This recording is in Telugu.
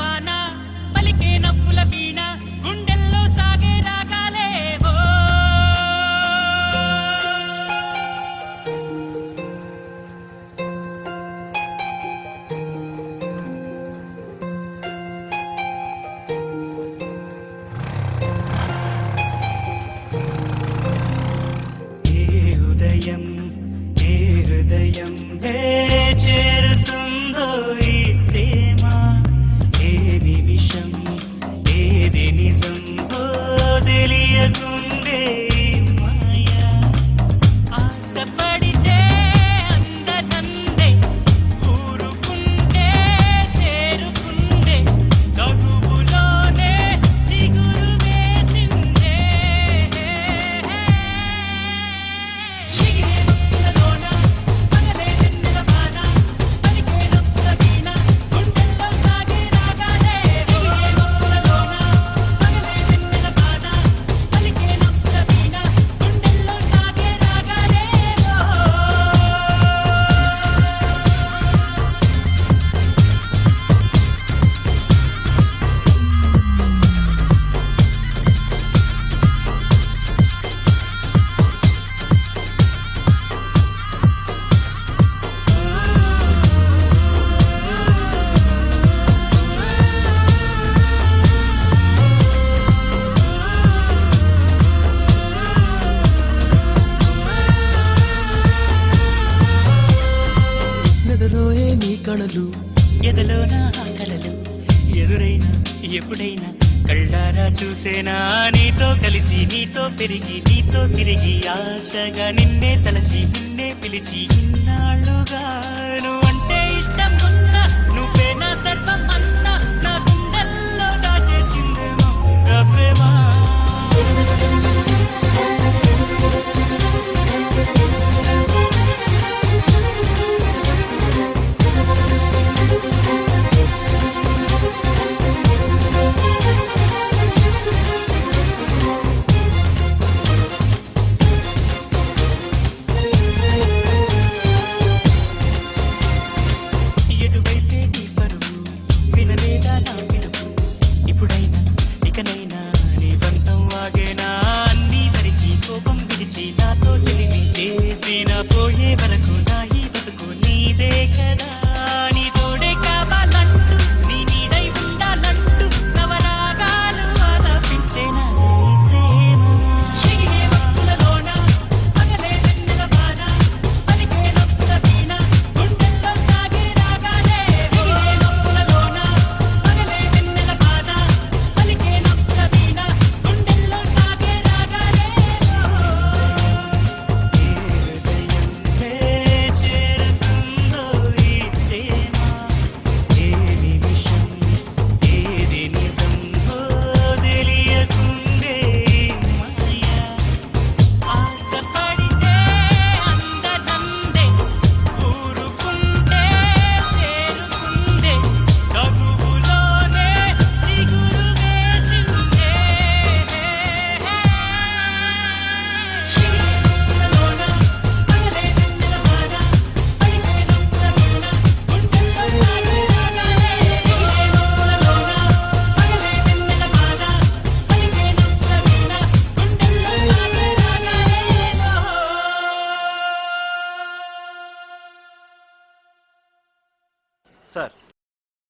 వాన పలికే నవ్వుల వీణ గుండెల్లో సాగే రాగాలే ఓ ఉదయం ఏ హృదయం చేరుతుందో ఈ ప్రేమ ఏ నిమిషం ఏది నిజం తెలియకుండే మాయా ఆశపడితే అందనందే ఊరుకుంటే చేరుకుందే తగువులోనే చిగురు వేసిందే కళలు ఎదలోన కళలు ఎదురైనా ఎప్పుడైనా కళ్ళారా చూసేనా నీతో కలిసి నీతో పెరిగి నీతో తిరిగి ఆశగా నిన్నే తలచి నిన్నే పిలిచి ఇన్నాళ్ళుగా నువ్వంటే ఇష్టం ఉన్నా నువ్వే నా సర్వం అన్నా నా గుండెల్లో దాచేసిందేమో ప్రేమ ఇప్పుడైనా ఇకనైనా నీ బంధం వాగేనా అన్నీ మరిచి కోపం విడిచి నాతో చెలిమి చేసిన పోయే వరకు నా ఈ బతుకు నీదే కదా నీ తోడే కావాలంటూ నీ నీడై ఉండాలంటూ నవరాగాలు ఆలపించేనా ప్రేమ పగలే వెన్నెల వాన పలికే నవ్వుల వీణ గుండెల్లో సాగే రాగాలే సార్